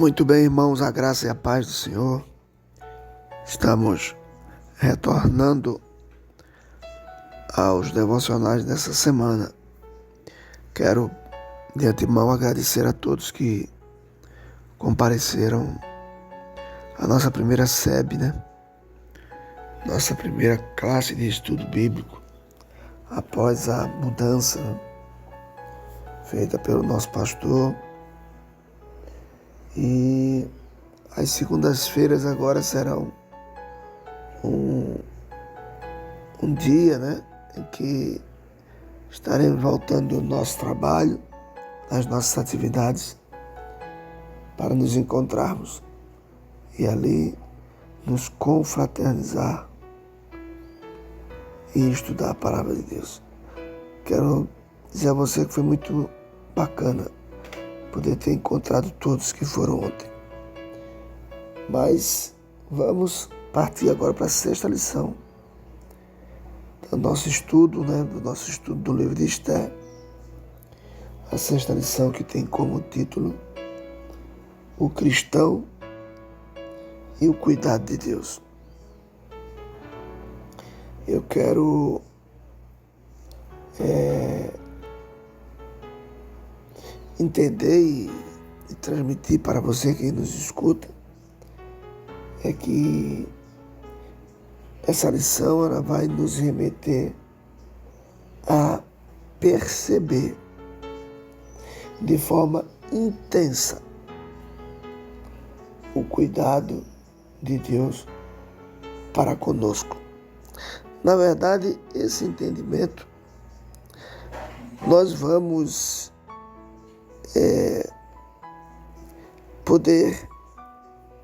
Muito bem, irmãos, a graça e a paz do Senhor. Estamos retornando aos devocionais dessa semana. Quero, de antemão, agradecer a todos que compareceram à nossa primeira SEB, Nossa primeira classe de estudo bíblico, após a mudança feita pelo nosso pastor. E as segundas-feiras agora serão um dia, em que estaremos voltando ao nosso trabalho, às nossas atividades, para nos encontrarmos e ali nos confraternizar e estudar a palavra de Deus. Quero dizer a você que foi muito bacana poder ter encontrado todos que foram ontem. Mas vamos partir agora para a sexta lição do nosso estudo, do livro de Esther. A sexta lição que tem como título O Cristão e o Cuidado de Deus. Eu quero entender e transmitir para você que nos escuta é que essa lição ela vai nos remeter a perceber de forma intensa o cuidado de Deus para conosco. Na verdade, esse entendimento nós vamos poder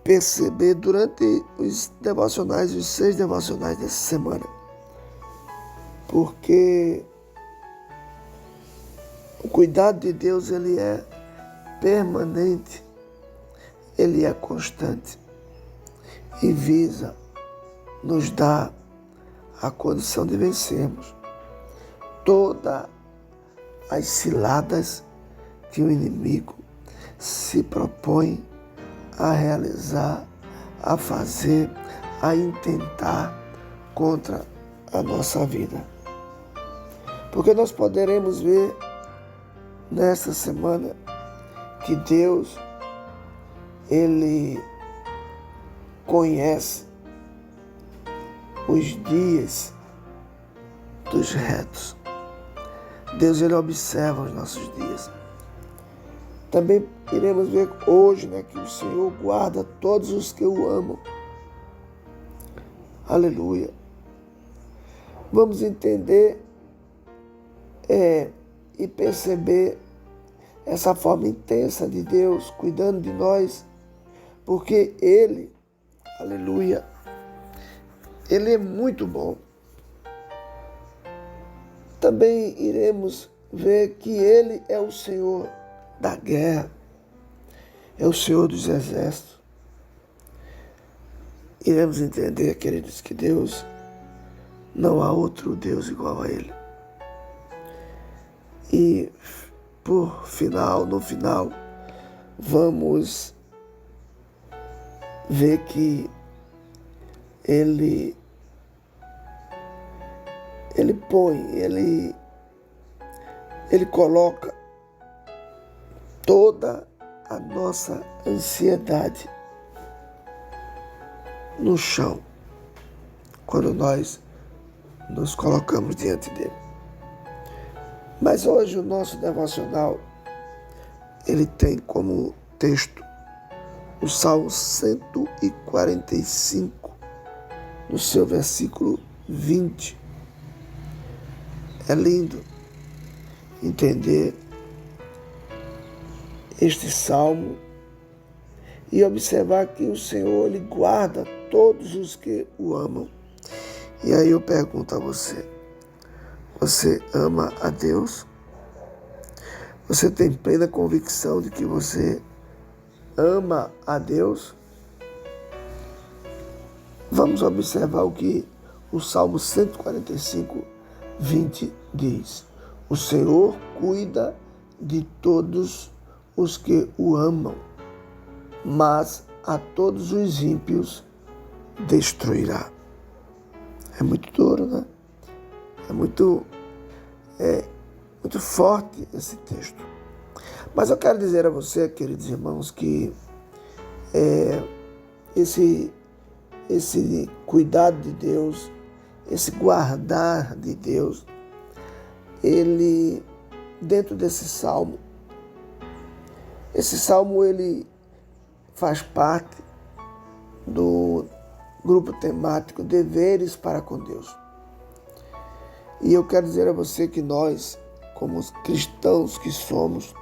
perceber durante os devocionais, os 6 devocionais dessa semana. Porque o cuidado de Deus, ele é permanente, ele é constante e visa nos dar a condição de vencermos todas as ciladas que o inimigo se propõe a realizar, a fazer, a intentar contra a nossa vida. Porque nós poderemos ver nessa semana que Deus, Ele conhece os dias dos retos. Deus, Ele observa os nossos dias. Também iremos ver hoje, que o Senhor guarda todos os que o amam. Aleluia. Vamos entender e perceber essa forma intensa de Deus cuidando de nós, porque Ele, aleluia, Ele é muito bom. Também iremos ver que Ele é o Senhor da guerra, é o Senhor dos exércitos. Iremos entender, queridos, que Deus, não há outro Deus igual a Ele. E no final, vamos ver que Ele coloca toda a nossa ansiedade no chão quando nós nos colocamos diante dele. Mas hoje o nosso devocional, ele tem como texto o Salmo 145, no seu versículo 20. É lindo entender este salmo e observar que o Senhor, Ele guarda todos os que o amam. E aí eu pergunto a você, você ama a Deus? Você tem plena convicção de que você ama a Deus? Vamos observar o que o Salmo 145, 20 diz. O Senhor cuida de todos os que o amam, mas a todos os ímpios destruirá. É muito duro, né? É muito forte esse texto. Mas eu quero dizer a você, queridos irmãos, que esse cuidado de Deus, esse guardar de Deus, ele, dentro desse salmo, ele faz parte do grupo temático Deveres para com Deus. E eu quero dizer a você que nós, como cristãos que somos,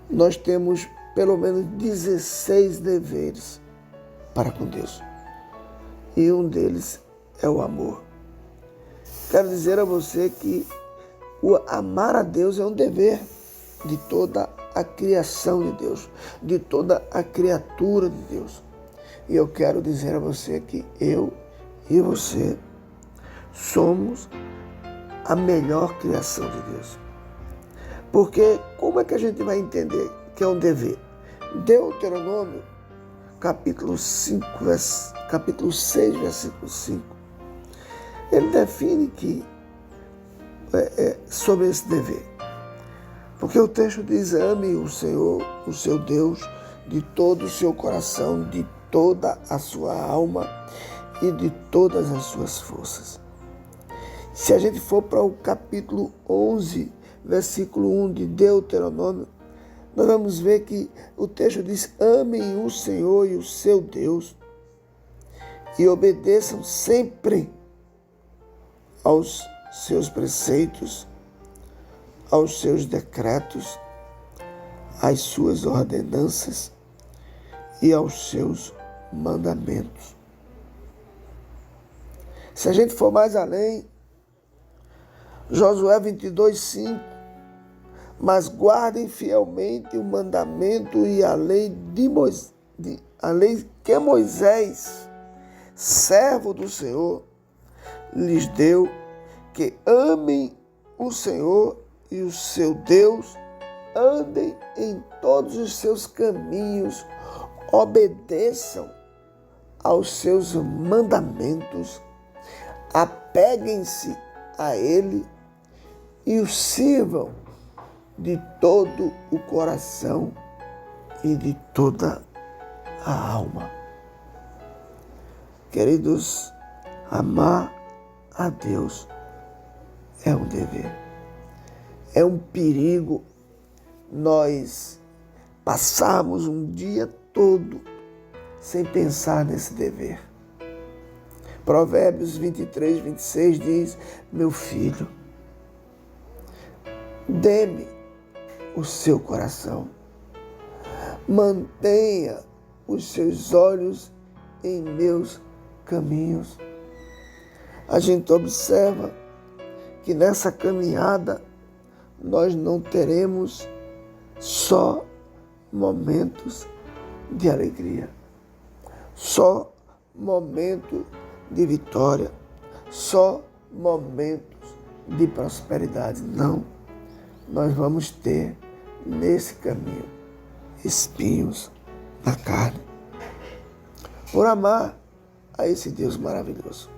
nós temos pelo menos 16 deveres para com Deus. E um deles é o amor. Quero dizer a você que o amar a Deus é um dever de toda a criação de Deus, de toda a criatura de Deus. E eu quero dizer a você que eu e você somos a melhor criação de Deus. Porque como é que a gente vai entender que é um dever? Deuteronômio, capítulo 6, versículo 5, ele define que sobre esse dever. Porque o texto diz: ame o Senhor, o seu Deus, de todo o seu coração, de toda a sua alma e de todas as suas forças. Se a gente for para o capítulo 11, versículo 1 de Deuteronômio, nós vamos ver que o texto diz: amem o Senhor e o seu Deus e obedeçam sempre aos seus preceitos, aos seus decretos, às suas ordenanças e aos seus mandamentos. Se a gente for mais além, Josué 22:5, mas guardem fielmente o mandamento e a lei que Moisés, servo do Senhor, lhes deu, que amem o Senhor e o seu Deus, andem em todos os seus caminhos, obedeçam aos seus mandamentos, apeguem-se a Ele e o sirvam de todo o coração e de toda a alma. Queridos, amar a Deus é um dever. É um perigo nós passarmos um dia todo sem pensar nesse dever. Provérbios 23:26 diz: meu filho, dê-me o seu coração, mantenha os seus olhos em meus caminhos. A gente observa que nessa caminhada nós não teremos só momentos de alegria, só momentos de vitória, só momentos de prosperidade. Não, nós vamos ter nesse caminho espinhos na carne, por amar a esse Deus maravilhoso.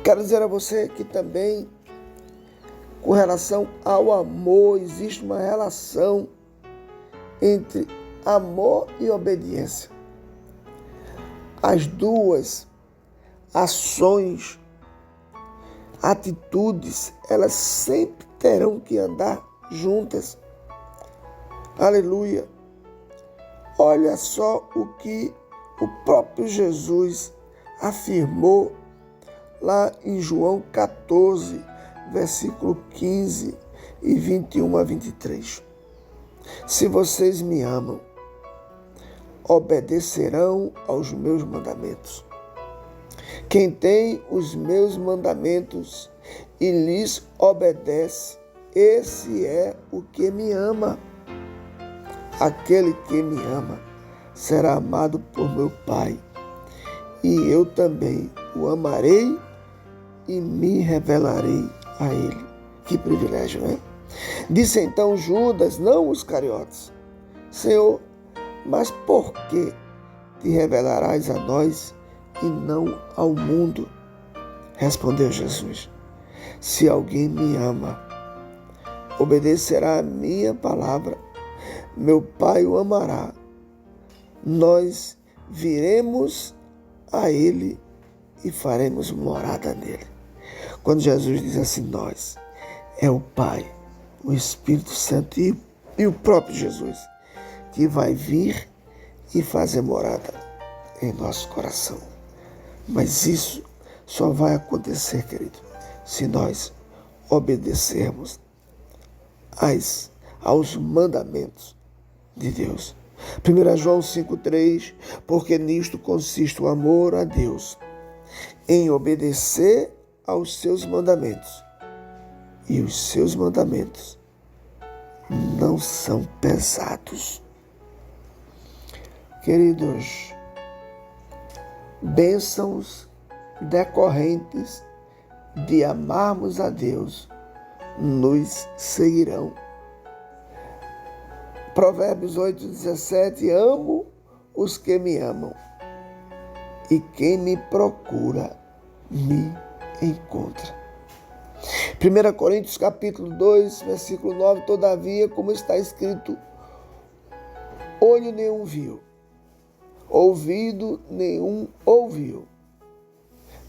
Quero dizer a você que também, com relação ao amor, existe uma relação entre amor e obediência. As duas ações, atitudes, elas sempre terão que andar juntas. Aleluia! Olha só o que o próprio Jesus afirmou lá em João 14, versículo 15 e 21 a 23. Se vocês me amam, obedecerão aos meus mandamentos. Quem tem os meus mandamentos e lhes obedece, esse é o que me ama. Aquele que me ama será amado por meu Pai, e eu também o amarei e me revelarei a ele. Que privilégio, né? Disse então Judas, não os Iscariotes: Senhor, Mas por que te revelarás a nós e não ao mundo? Respondeu Jesus. Se alguém me ama, obedecerá a minha palavra. Meu Pai o amará. Nós viremos a ele e faremos morada nele. Quando Jesus diz assim, nós, é o Pai, o Espírito Santo e o próprio Jesus que vai vir e fazer morada em nosso coração. Mas isso só vai acontecer, querido, se nós obedecermos aos mandamentos de Deus. 1 João 5,3, porque nisto consiste o amor a Deus, em obedecer aos seus mandamentos. E os seus mandamentos não são pesados. Queridos, bênçãos decorrentes de amarmos a Deus nos seguirão. Provérbios 8,17, amo os que me amam, e quem me procura me encontra. 1 Coríntios capítulo 2, versículo 9, todavia, como está escrito, olho nenhum viu, ouvido nenhum ouviu,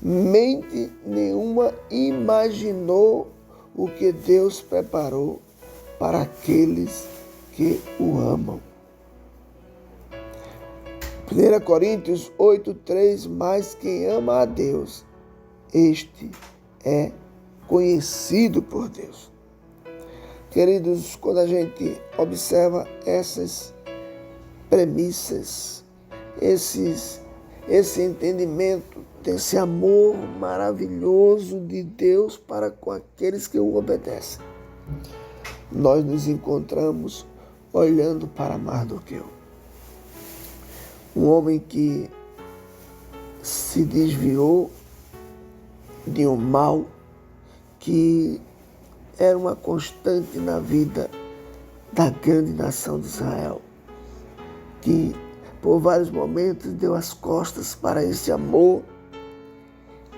mente nenhuma imaginou o que Deus preparou para aqueles que o amam. 1 Coríntios 8,3, mas quem ama a Deus, este é conhecido por Deus. Queridos, quando a gente observa essas premissas, esse entendimento desse amor maravilhoso de Deus para com aqueles que o obedecem, nós nos encontramos olhando para Mardoqueu, um homem que se desviou de um mal que era uma constante na vida da grande nação de Israel, que por vários momentos deu as costas para esse amor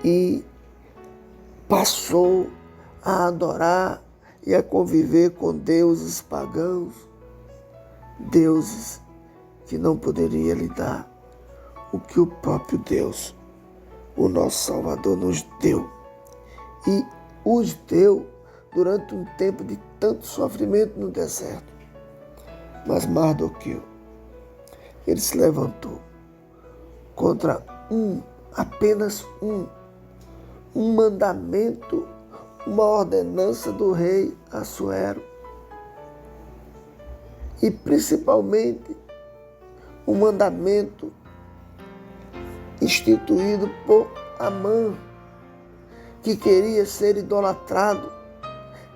e passou a adorar e a conviver com deuses pagãos, deuses que não poderia lhe dar o que o próprio Deus, o nosso Salvador, nos deu. E os deu durante um tempo de tanto sofrimento no deserto. Mas Mardoqueu, ele se levantou contra apenas um mandamento, uma ordenança do rei Assuero, e principalmente um mandamento instituído por Amã, que queria ser idolatrado,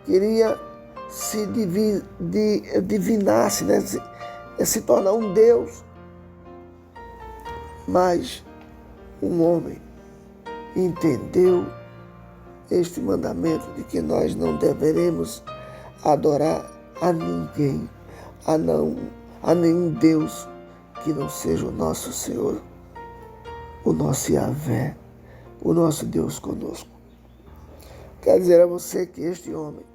queria se divinar, se tornar um Deus. Mas um homem entendeu este mandamento de que nós não deveremos adorar a ninguém, a nenhum Deus que não seja o nosso Senhor, o nosso Yahvé, o nosso Deus conosco. Quer dizer a você que este homem,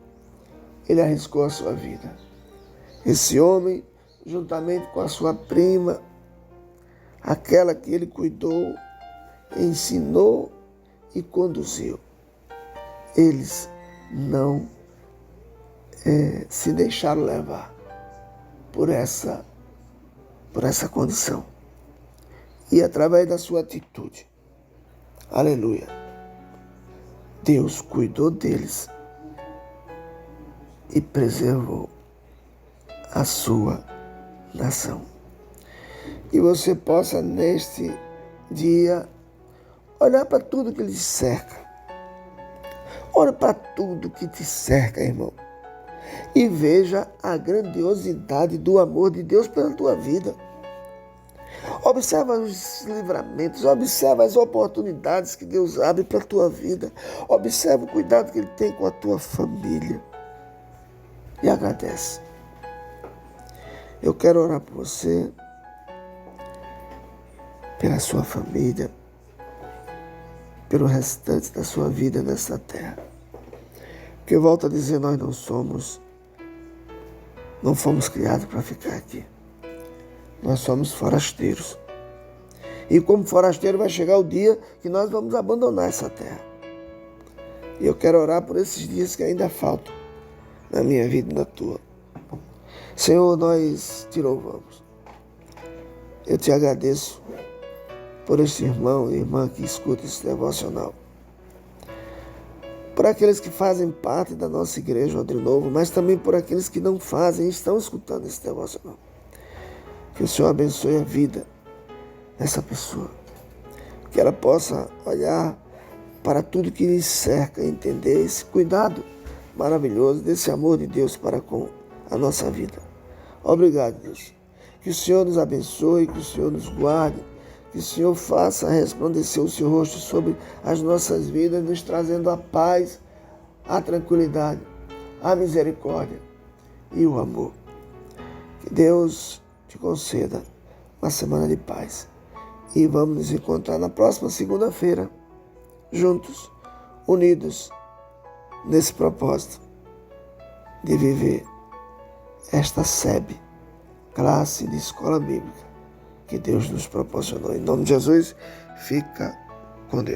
ele arriscou a sua vida. Esse homem, juntamente com a sua prima, aquela que ele cuidou, ensinou e conduziu, eles não se deixaram levar por essa condição. E através da sua atitude, aleluia, Deus cuidou deles e preservou a sua nação. Que você possa, neste dia, olhar para tudo que lhe cerca. Olhe para tudo que te cerca, irmão. E veja a grandiosidade do amor de Deus pela tua vida. Observa os livramentos, observa as oportunidades que Deus abre para a tua vida. Observa o cuidado que Ele tem com a tua família. E agradece. Eu quero orar por você pela sua família, pelo restante da sua vida nessa terra. Porque volto a dizer, nós não fomos criados para ficar aqui. Nós somos forasteiros. E como forasteiro vai chegar o dia que nós vamos abandonar essa terra. E eu quero orar por esses dias que ainda faltam na minha vida e na tua. Senhor, nós te louvamos. Eu te agradeço por este irmão e irmã que escuta esse devocional. Por aqueles que fazem parte da nossa igreja, Odre Novo, mas também por aqueles que não fazem e estão escutando esse devocional. Que o Senhor abençoe a vida dessa pessoa. Que ela possa olhar para tudo que lhe cerca, entender esse cuidado maravilhoso desse amor de Deus para com a nossa vida. Obrigado, Deus. Que o Senhor nos abençoe, que o Senhor nos guarde, que o Senhor faça resplandecer o seu rosto sobre as nossas vidas, nos trazendo a paz, a tranquilidade, a misericórdia e o amor. Que Deus te conceda uma semana de paz. E vamos nos encontrar na próxima segunda-feira, juntos, unidos, nesse propósito de viver esta SEB, classe de escola bíblica, que Deus nos proporcionou. Em nome de Jesus, fica com Deus.